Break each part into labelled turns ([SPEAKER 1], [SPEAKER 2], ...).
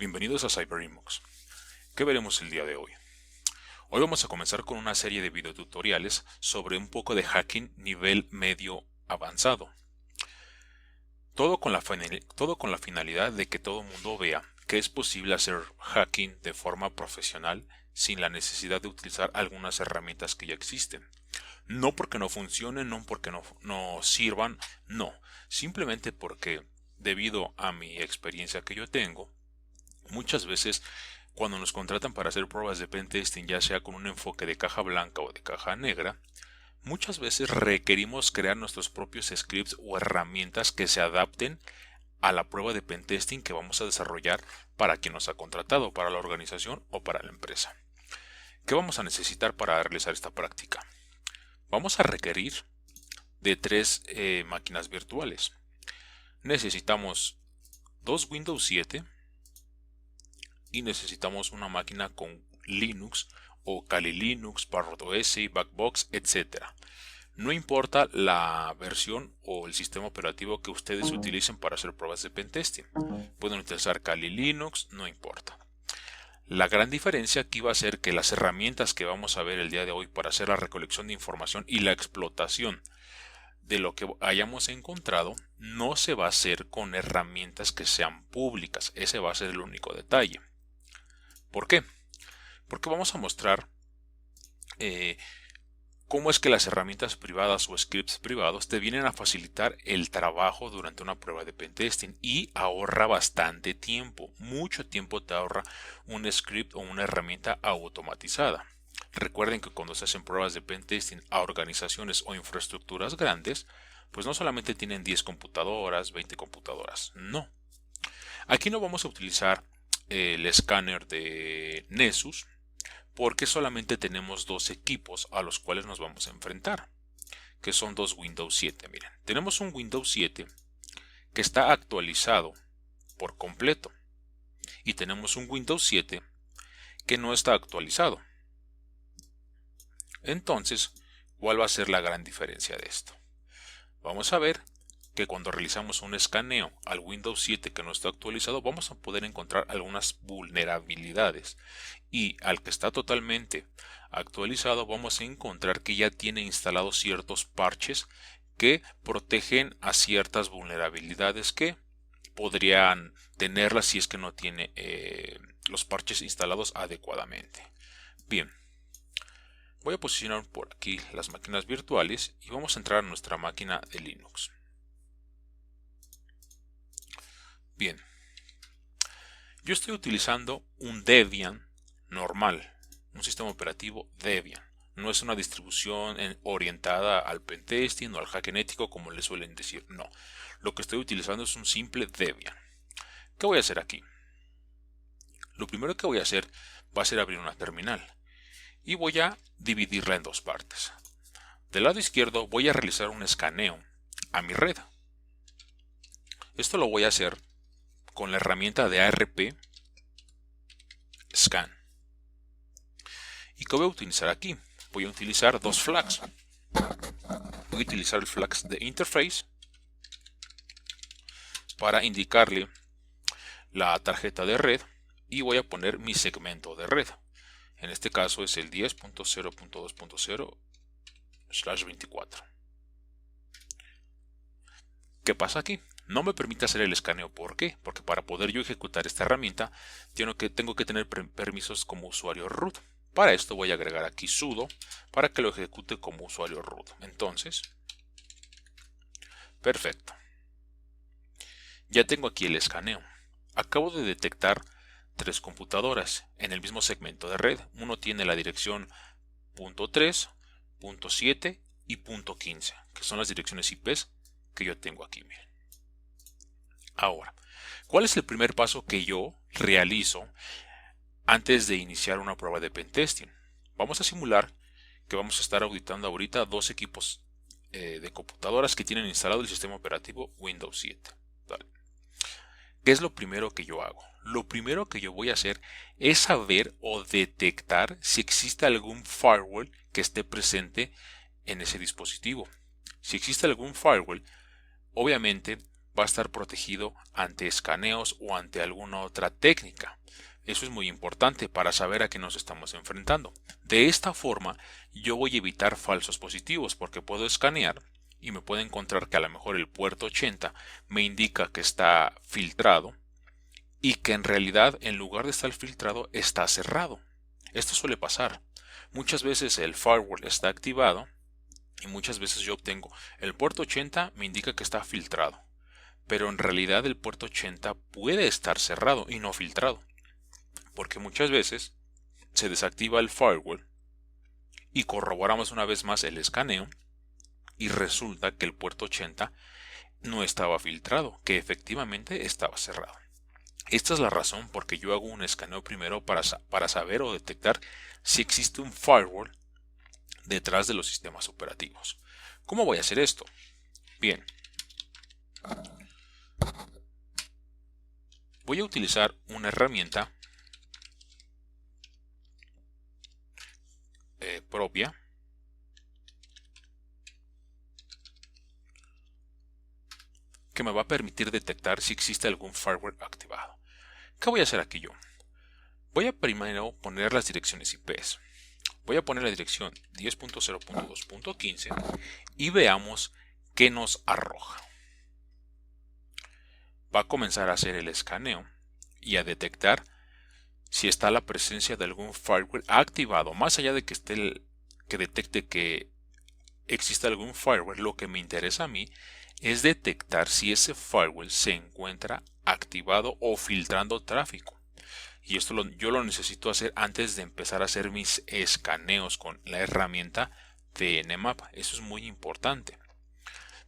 [SPEAKER 1] Bienvenidos a CyberInbox. ¿Qué veremos el día de hoy? Hoy vamos a comenzar con una serie de videotutoriales sobre un poco de hacking nivel medio avanzado. Todo con la finalidad de que todo el mundo vea que es posible hacer hacking de forma profesional sin la necesidad de utilizar algunas herramientas que ya existen. No porque no funcionen, no porque no sirvan, no. Simplemente porque, debido a mi experiencia que yo tengo, muchas veces cuando nos contratan para hacer pruebas de pentesting, ya sea con un enfoque de caja blanca o de caja negra, muchas veces requerimos crear nuestros propios scripts o herramientas que se adapten a la prueba de pentesting que vamos a desarrollar para quien nos ha contratado, para la organización o para la empresa. ¿Qué vamos a necesitar para realizar esta práctica? Vamos a requerir de tres máquinas virtuales. Necesitamos dos Windows 7 y necesitamos una máquina con Linux o Kali Linux, Parrot OS, Backbox, etc. No importa la versión o el sistema operativo que ustedes utilicen para hacer pruebas de pentesting. Pueden utilizar Kali Linux, no importa. La gran diferencia aquí va a ser que las herramientas que vamos a ver el día de hoy para hacer la recolección de información y la explotación de lo que hayamos encontrado no se va a hacer con herramientas que sean públicas. Ese va a ser el único detalle. ¿Por qué? Porque vamos a mostrar cómo es que las herramientas privadas o scripts privados te vienen a facilitar el trabajo durante una prueba de pentesting y ahorra bastante tiempo. Mucho tiempo te ahorra un script o una herramienta automatizada. Recuerden que cuando se hacen pruebas de pentesting a organizaciones o infraestructuras grandes, pues no solamente tienen 10 computadoras, 20 computadoras, no. Aquí no vamos a utilizar el escáner de Nessus porque solamente tenemos dos equipos a los cuales nos vamos a enfrentar, que son dos Windows 7. Miren, tenemos un Windows 7 que está actualizado por completo y tenemos un Windows 7 que no está actualizado. Entonces, ¿cuál va a ser la gran diferencia de esto? Vamos a ver que cuando realizamos un escaneo al Windows 7 que no está actualizado, vamos a poder encontrar algunas vulnerabilidades, y al que está totalmente actualizado vamos a encontrar que ya tiene instalados ciertos parches que protegen a ciertas vulnerabilidades que podrían tenerlas si es que no tiene los parches instalados adecuadamente. Bien, voy a posicionar por aquí las máquinas virtuales y vamos a entrar a nuestra máquina de Linux. Bien, yo estoy utilizando un Debian normal, un sistema operativo Debian. No es una distribución orientada al pentesting o al hacking ético como le suelen decir, no. Lo que estoy utilizando es un simple Debian. ¿Qué voy a hacer aquí? Lo primero que voy a hacer va a ser abrir una terminal y voy a dividirla en dos partes. Del lado izquierdo voy a realizar un escaneo a mi red. Esto lo voy a hacer con la herramienta de ARP Scan. ¿Y qué voy a utilizar aquí? Voy a utilizar dos flags. Voy a utilizar el flag de interface para indicarle la tarjeta de red y voy a poner mi segmento de red. En este caso es el 10.0.2.0/24. ¿Qué pasa aquí? No me permite hacer el escaneo. ¿Por qué? Porque para poder yo ejecutar esta herramienta tengo que tener permisos como usuario root. Para esto voy a agregar aquí sudo para que lo ejecute como usuario root. Entonces, perfecto. Ya tengo aquí el escaneo. Acabo de detectar tres computadoras en el mismo segmento de red. Uno tiene la dirección .3, .7 y .15, que son las direcciones IPs que yo tengo aquí. Miren. Ahora, ¿cuál es el primer paso que yo realizo antes de iniciar una prueba de pentesting? Vamos a simular que vamos a estar auditando ahorita dos equipos de computadoras que tienen instalado el sistema operativo Windows 7. Vale. ¿Qué es lo primero que yo hago? Lo primero que yo voy a hacer es saber o detectar si existe algún firewall que esté presente en ese dispositivo. Si existe algún firewall, obviamente va a estar protegido ante escaneos o ante alguna otra técnica. Eso es muy importante para saber a qué nos estamos enfrentando. De esta forma, yo voy a evitar falsos positivos porque puedo escanear y me puedo encontrar que a lo mejor el puerto 80 me indica que está filtrado y que en realidad en lugar de estar filtrado está cerrado. Esto suele pasar. Muchas veces el firewall está activado y muchas veces yo obtengo el puerto 80 me indica que está filtrado, pero en realidad el puerto 80 puede estar cerrado y no filtrado, porque muchas veces se desactiva el firewall y corroboramos una vez más el escaneo y resulta que el puerto 80 no estaba filtrado, que efectivamente estaba cerrado. Esta es la razón por que yo hago un escaneo primero para saber o detectar si existe un firewall detrás de los sistemas operativos. ¿Cómo voy a hacer esto? Bien, voy a utilizar una herramienta propia que me va a permitir detectar si existe algún firewall activado. ¿Qué voy a hacer aquí yo? Voy a primero poner las direcciones IPs. Voy a poner la dirección 10.0.2.15 y veamos qué nos arroja. Va a comenzar a hacer el escaneo y a detectar si está la presencia de algún firewall activado. Más allá de que que detecte que existe algún firewall, lo que me interesa a mí es detectar si ese firewall se encuentra activado o filtrando tráfico. Y esto yo lo necesito hacer antes de empezar a hacer mis escaneos con la herramienta de Nmap. Eso es muy importante.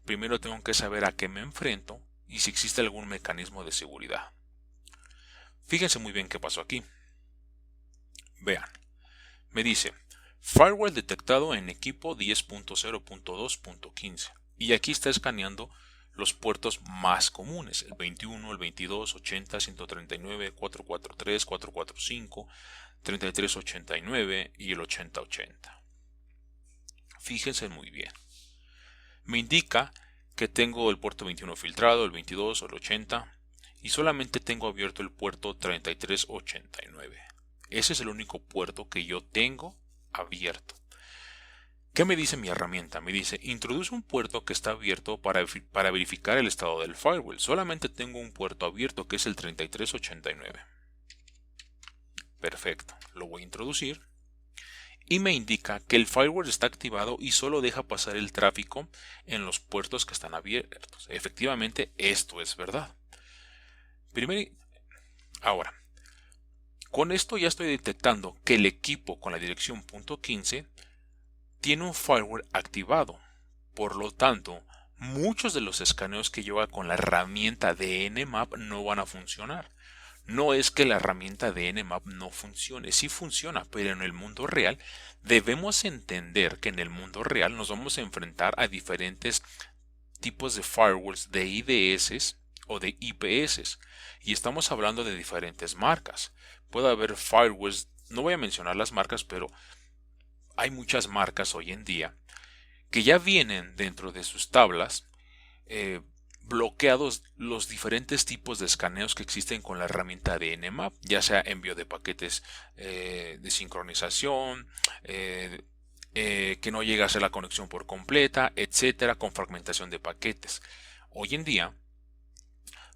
[SPEAKER 1] Primero tengo que saber a qué me enfrento y si existe algún mecanismo de seguridad. Fíjense muy bien qué pasó aquí. Vean, me dice firewall detectado en equipo 10.0.2.15 y aquí está escaneando los puertos más comunes, el 21, el 22, 80, 139, 443, 445, 3389 y el 8080. Fíjense muy bien. Me indica que tengo el puerto 21 filtrado, el 22 o el 80 y solamente tengo abierto el puerto 3389. Ese es el único puerto que yo tengo abierto. ¿Qué me dice mi herramienta? Me dice, introduce un puerto que está abierto para verificar el estado del firewall. Solamente tengo un puerto abierto que es el 3389. Perfecto, lo voy a introducir. Y me indica que el firewall está activado y solo deja pasar el tráfico en los puertos que están abiertos. Efectivamente, esto es verdad. Ahora, con esto ya estoy detectando que el equipo con la dirección .15 tiene un firewall activado. Por lo tanto, muchos de los escaneos que yo haga con la herramienta de Nmap no van a funcionar. No es que la herramienta de Nmap no funcione, sí funciona, pero en el mundo real debemos entender que en el mundo real nos vamos a enfrentar a diferentes tipos de firewalls de IDS o de IPS y estamos hablando de diferentes marcas. Puede haber firewalls, no voy a mencionar las marcas, pero hay muchas marcas hoy en día que ya vienen dentro de sus tablas bloqueados los diferentes tipos de escaneos que existen con la herramienta de Nmap, ya sea envío de paquetes de sincronización, que no llega a ser la conexión por completa, etcétera, con fragmentación de paquetes. Hoy en día,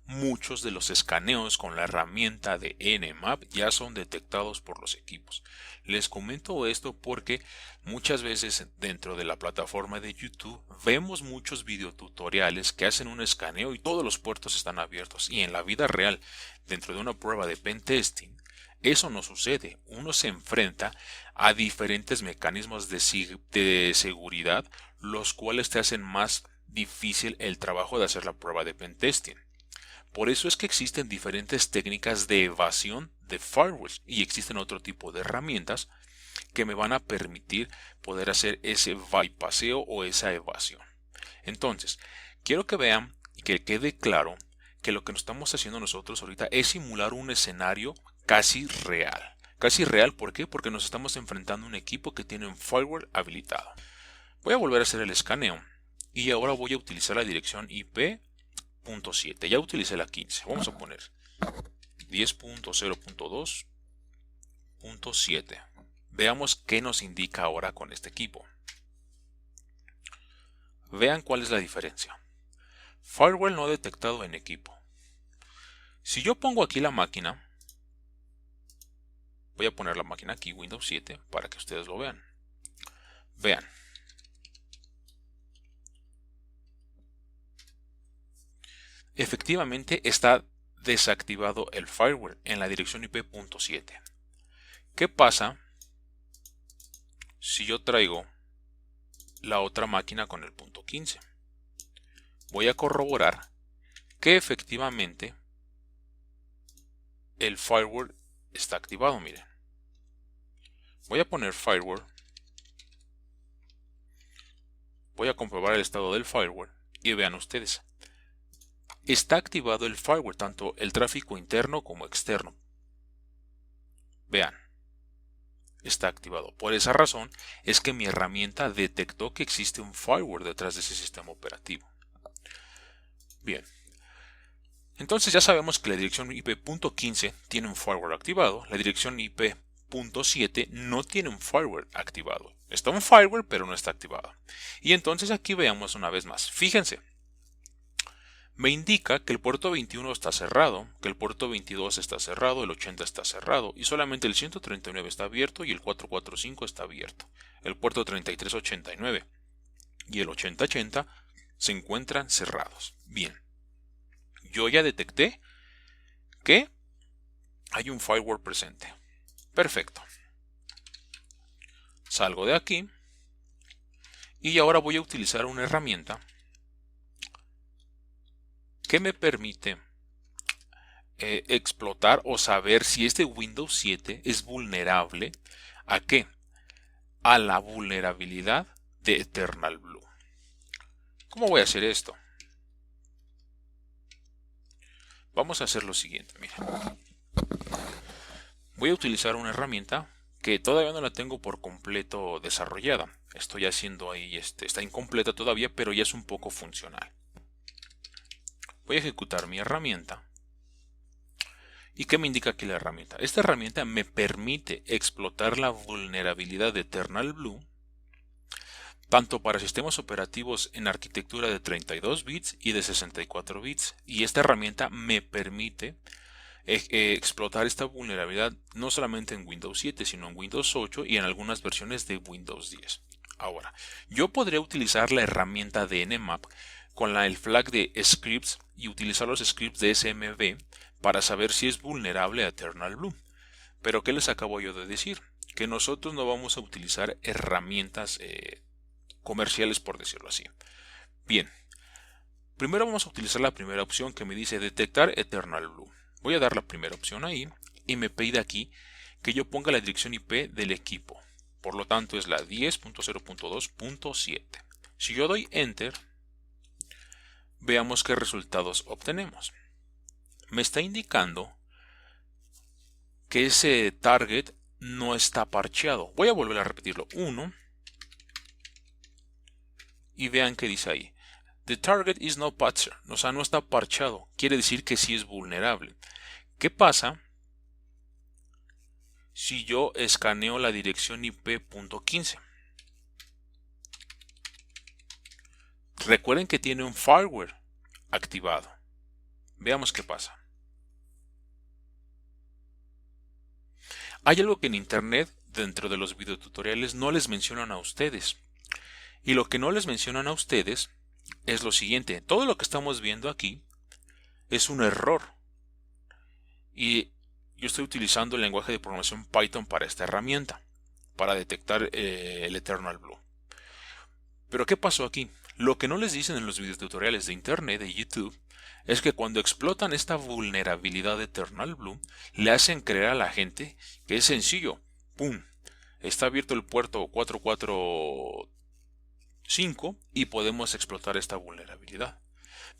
[SPEAKER 1] muchos de los escaneos con la herramienta de Nmap ya son detectados por los equipos. Les comento esto porque muchas veces dentro de la plataforma de YouTube vemos muchos videotutoriales que hacen un escaneo y todos los puertos están abiertos. Y en la vida real, dentro de una prueba de pentesting, eso no sucede. Uno se enfrenta a diferentes mecanismos de seguridad, los cuales te hacen más difícil el trabajo de hacer la prueba de pentesting. Por eso es que existen diferentes técnicas de evasión de firewalls y existen otro tipo de herramientas que me van a permitir poder hacer ese bypasseo o esa evasión. Entonces, quiero que vean y que quede claro que lo que nos estamos haciendo nosotros ahorita es simular un escenario casi real. Casi real, ¿por qué? Porque nos estamos enfrentando a un equipo que tiene un firewall habilitado. Voy a volver a hacer el escaneo y ahora voy a utilizar la dirección IP 10.0.7. Ya utilicé la 15. Vamos a poner 10.0.2.7. Veamos qué nos indica ahora con este equipo. Vean cuál es la diferencia. Firewall no detectado en equipo. Si yo pongo aquí la máquina, voy a poner la máquina aquí, Windows 7, para que ustedes lo vean. Vean. Efectivamente está desactivado el firewall en la dirección IP.7. ¿Qué pasa si yo traigo la otra máquina con el punto 15? Voy a corroborar que efectivamente el firewall está activado. Miren, voy a poner firewall, voy a comprobar el estado del firewall y vean ustedes, está activado el firewall, tanto el tráfico interno como externo. Vean, está activado. Por esa razón es que mi herramienta detectó que existe un firewall detrás de ese sistema operativo. Bien, entonces ya sabemos que la dirección IP.15 tiene un firewall activado, la dirección IP.7 no tiene un firewall activado. Está un firewall pero no está activado. Y entonces aquí veamos una vez más. Fíjense, me indica que el puerto 21 está cerrado, que el puerto 22 está cerrado, el 80 está cerrado y solamente el 139 está abierto y el 445 está abierto. El puerto 3389 y el 8080 se encuentran cerrados. Bien, yo ya detecté que hay un firewall presente. Perfecto. Salgo de aquí y ahora voy a utilizar una herramienta que me permite explotar o saber si este Windows 7 es vulnerable ¿a qué? A la vulnerabilidad de Eternal Blue. ¿Cómo voy a hacer esto? Vamos a hacer lo siguiente, miren. Voy a utilizar una herramienta que todavía no la tengo por completo desarrollada. Estoy haciendo ahí, está incompleta todavía, pero ya es un poco funcional. Voy a ejecutar mi herramienta. ¿Y qué me indica aquí la herramienta? Esta herramienta me permite explotar la vulnerabilidad de Eternal Blue tanto para sistemas operativos en arquitectura de 32 bits y de 64 bits. Y esta herramienta me permite explotar esta vulnerabilidad no solamente en Windows 7, sino en Windows 8 y en algunas versiones de Windows 10. Ahora, yo podría utilizar la herramienta de Nmap con el flag de scripts y utilizar los scripts de SMB para saber si es vulnerable a Eternal Blue. Pero ¿qué les acabo yo de decir? Que nosotros no vamos a utilizar herramientas comerciales, por decirlo así. Bien, primero vamos a utilizar la primera opción que me dice detectar Eternal Blue. Voy a dar la primera opción ahí y me pide aquí que yo ponga la dirección IP del equipo. Por lo tanto es la 10.0.2.7. Si yo doy Enter, veamos qué resultados obtenemos. Me está indicando que ese target no está parcheado. Voy a volver a repetirlo. 1. Y vean qué dice ahí. The target is not patched. O sea, no está parchado. Quiere decir que sí es vulnerable. ¿Qué pasa si yo escaneo la dirección IP.15? Recuerden que tiene un firewall activado. Veamos qué pasa. Hay algo que en internet, dentro de los videotutoriales, no les mencionan a ustedes. Y lo que no les mencionan a ustedes es lo siguiente. Todo lo que estamos viendo aquí es un error. Y yo estoy utilizando el lenguaje de programación Python para esta herramienta, para detectar el Eternal Blue. Pero ¿qué pasó aquí? Lo que no les dicen en los videotutoriales de internet, de YouTube, es que cuando explotan esta vulnerabilidad de Eternal Blue, le hacen creer a la gente que es sencillo. ¡Pum! Está abierto el puerto 445 y podemos explotar esta vulnerabilidad.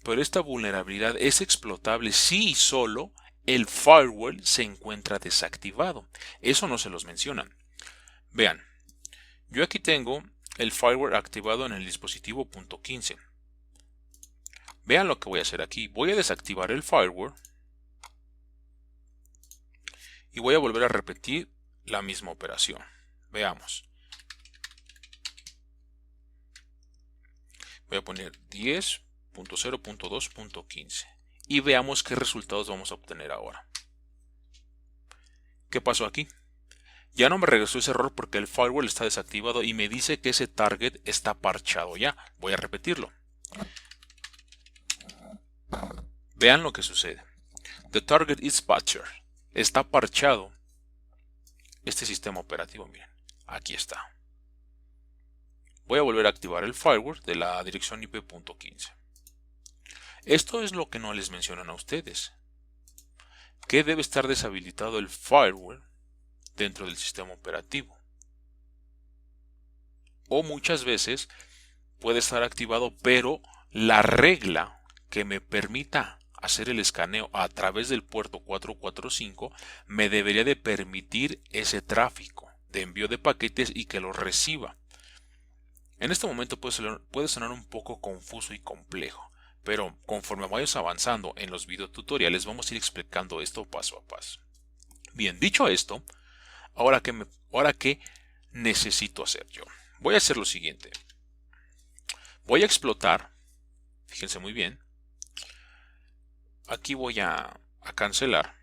[SPEAKER 1] Pero esta vulnerabilidad es explotable si y solo el firewall se encuentra desactivado. Eso no se los mencionan. Vean, yo aquí tengo el firewall activado en el dispositivo .15. Vean lo que voy a hacer aquí. Voy a desactivar el firewall y voy a volver a repetir la misma operación. Veamos. Voy a poner 10.0.2.15 y veamos qué resultados vamos a obtener ahora. ¿Qué pasó aquí? Ya no me regresó ese error porque el firewall está desactivado y me dice que ese target está parchado ya. Voy a repetirlo. Vean lo que sucede. The target is patched. Está parchado este sistema operativo. Miren, aquí está. Voy a volver a activar el firewall de la dirección IP.15. Esto es lo que no les mencionan a ustedes. Que debe estar deshabilitado el firewall dentro del sistema operativo. O muchas veces puede estar activado, pero la regla que me permita hacer el escaneo a través del puerto 445 me debería de permitir ese tráfico de envío de paquetes y que lo reciba. En este momento puede sonar un poco confuso y complejo, pero conforme vayamos avanzando en los videotutoriales vamos a ir explicando esto paso a paso. Bien, dicho esto, ahora qué necesito hacer yo. Voy a hacer lo siguiente. Voy a explotar, fíjense muy bien, aquí voy a cancelar.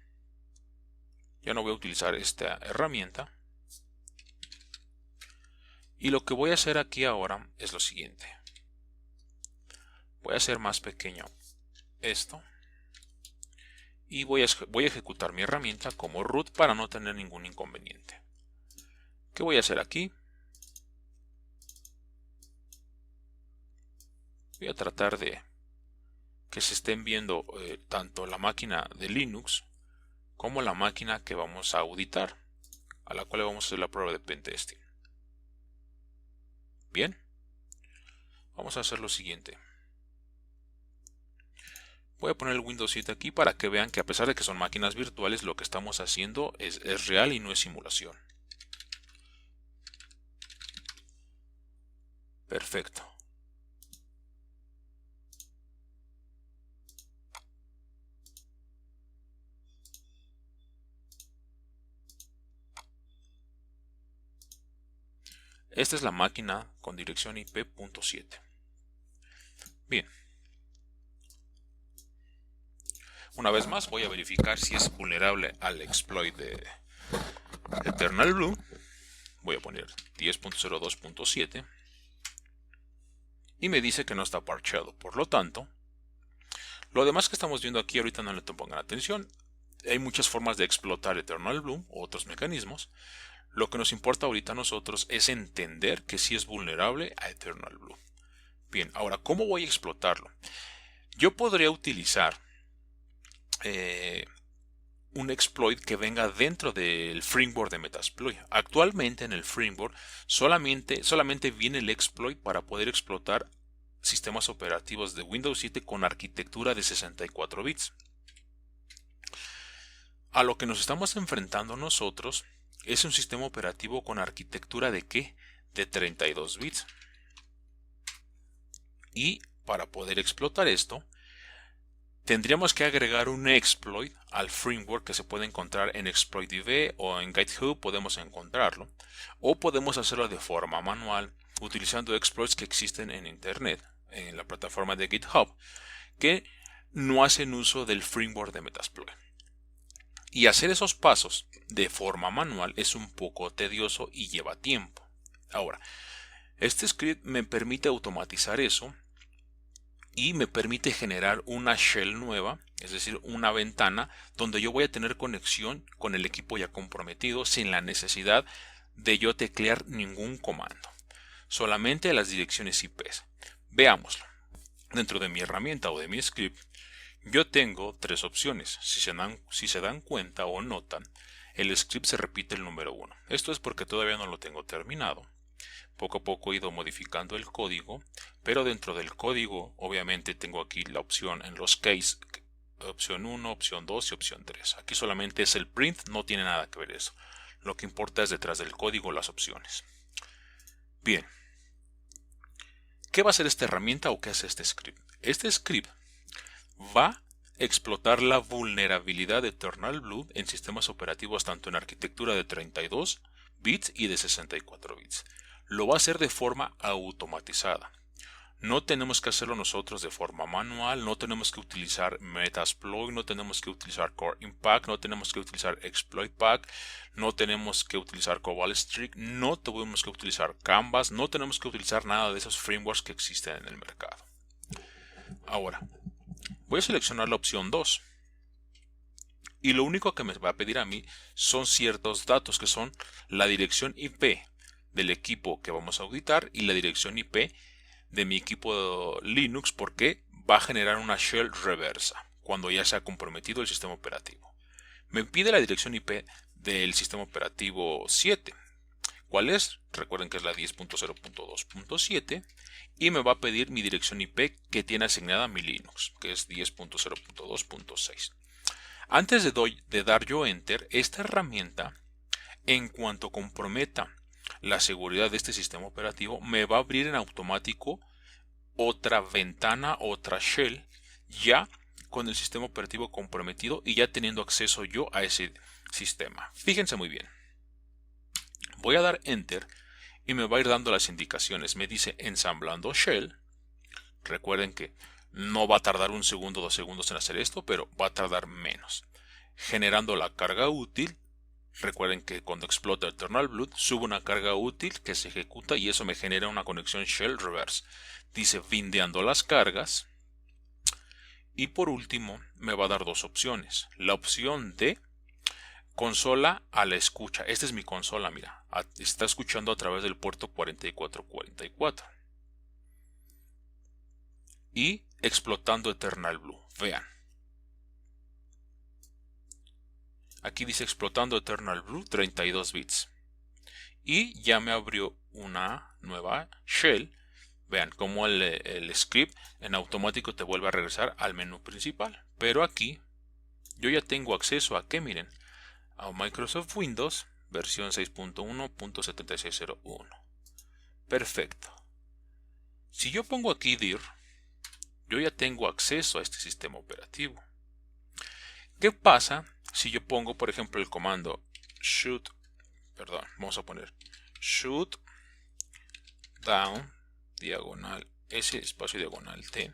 [SPEAKER 1] Ya no voy a utilizar esta herramienta. Y lo que voy a hacer aquí ahora es lo siguiente. Voy a hacer más pequeño esto. Y voy a ejecutar mi herramienta como root para no tener ningún inconveniente. ¿Qué voy a hacer aquí? Voy a tratar de que se estén viendo tanto la máquina de Linux como la máquina que vamos a auditar, a la cual vamos a hacer la prueba de pentesting. Bien, vamos a hacer lo siguiente. Voy a poner el Windows 7 aquí para que vean que a pesar de que son máquinas virtuales, lo que estamos haciendo es real y no es simulación. Perfecto. Esta es la máquina con dirección IP.7. Bien. Una vez más voy a verificar si es vulnerable al exploit de Eternal Blue. Voy a poner 10.02.7 y me dice que no está parcheado. Por lo tanto, lo demás que estamos viendo aquí ahorita no le pongan atención. Hay muchas formas de explotar Eternal Blue o otros mecanismos. Lo que nos importa ahorita a nosotros es entender que sí es vulnerable a Eternal Blue. Bien, ahora, ¿cómo voy a explotarlo? Yo podría utilizar un exploit que venga dentro del framework de Metasploit. Actualmente en el framework solamente viene el exploit para poder explotar sistemas operativos de Windows 7 con arquitectura de 64 bits. A lo que nos estamos enfrentando nosotros es un sistema operativo con arquitectura de ¿qué? De 32 bits. Y para poder explotar esto, tendríamos que agregar un exploit al framework que se puede encontrar en ExploitDB o en GitHub podemos encontrarlo. O podemos hacerlo de forma manual utilizando exploits que existen en internet, en la plataforma de GitHub, que no hacen uso del framework de Metasploit. Y hacer esos pasos de forma manual es un poco tedioso y lleva tiempo. Ahora, este script me permite automatizar eso y me permite generar una shell nueva, es decir, una ventana donde yo voy a tener conexión con el equipo ya comprometido sin la necesidad de yo teclear ningún comando, solamente las direcciones IP. Veámoslo. Dentro de mi herramienta o de mi script, yo tengo tres opciones. Si se dan cuenta o notan, el script se repite el número 1. Esto es porque todavía no lo tengo terminado. Poco a poco he ido modificando el código, pero dentro del código obviamente tengo aquí la opción en los case, opción 1, opción 2 y opción 3. Aquí solamente es el print, no tiene nada que ver eso. Lo que importa es detrás del código las opciones. Bien. ¿Qué va a hacer esta herramienta o qué hace este script? Este script va a explotar la vulnerabilidad de Eternal Blue en sistemas operativos tanto en arquitectura de 32 bits y de 64 bits. Lo va a hacer de forma automatizada. No tenemos que hacerlo nosotros de forma manual, no tenemos que utilizar Metasploit, no tenemos que utilizar Core Impact, no tenemos que utilizar Exploit Pack, no tenemos que utilizar Cobalt Streak, no tenemos que utilizar Canvas, no tenemos que utilizar nada de esos frameworks que existen en el mercado. Ahora, voy a seleccionar la opción 2. Y lo único que me va a pedir a mí son ciertos datos que son la dirección IP del equipo que vamos a auditar y la dirección IP de mi equipo Linux, porque va a generar una shell reversa cuando ya se ha comprometido el sistema operativo. Me pide la dirección IP del sistema operativo 7. ¿Cuál es? Recuerden que es la 10.0.2.7 y me va a pedir mi dirección IP que tiene asignada mi Linux, que es 10.0.2.6. Antes de dar yo Enter, esta herramienta, en cuanto comprometa la seguridad de este sistema operativo, me va a abrir en automático otra ventana, otra shell, ya con el sistema operativo comprometido y ya teniendo acceso yo a ese sistema. Fíjense muy bien. Voy a dar Enter y me va a ir dando las indicaciones. Me dice ensamblando shell. Recuerden que no va a tardar 1 segundo, 2 segundos en hacer esto, pero va a tardar menos. Generando la carga útil. Recuerden que cuando explota Eternal Blue, sube una carga útil que se ejecuta y eso me genera una conexión shell reverse. Dice bindeando las cargas. Y por último, me va a dar dos opciones. La opción de consola a la escucha. Esta es mi consola, mira. Está escuchando a través del puerto 4444. Y explotando Eternal Blue. Vean. Aquí dice explotando Eternal Blue 32 bits. Y ya me abrió una nueva shell. Vean cómo el script en automático te vuelve a regresar al menú principal. Pero aquí yo ya tengo acceso a ¿qué? Miren, a Microsoft Windows versión 6.1.7601. Perfecto. Si yo pongo aquí dir, yo ya tengo acceso a este sistema operativo. ¿Qué pasa si yo pongo, por ejemplo, el comando vamos a poner shoot down diagonal S espacio diagonal T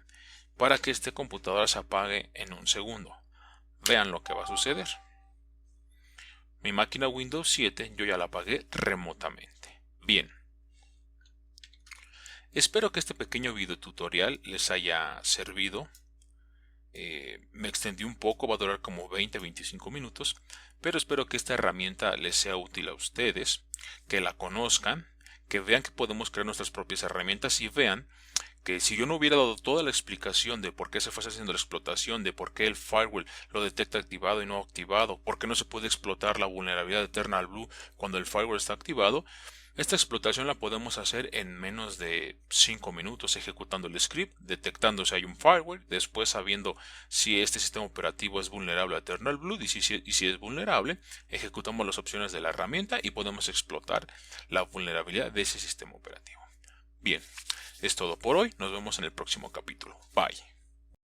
[SPEAKER 1] para que esta computadora se apague en 1 segundo? Vean lo que va a suceder. Mi máquina Windows 7 yo ya la apagué remotamente. Bien. Espero que este pequeño video tutorial les haya servido. Me extendí un poco, va a durar como 20-25 minutos, pero espero que esta herramienta les sea útil a ustedes, que la conozcan, que vean que podemos crear nuestras propias herramientas y vean que si yo no hubiera dado toda la explicación de por qué se fue haciendo la explotación, de por qué el firewall lo detecta activado y no activado, por qué no se puede explotar la vulnerabilidad de Eternal Blue cuando el firewall está activado, esta explotación la podemos hacer en menos de 5 minutos ejecutando el script, detectando si hay un firewall, después sabiendo si este sistema operativo es vulnerable a Eternal Blue y si es vulnerable, ejecutamos las opciones de la herramienta y podemos explotar la vulnerabilidad de ese sistema operativo. Bien, es todo por hoy, nos vemos en el próximo capítulo. Bye.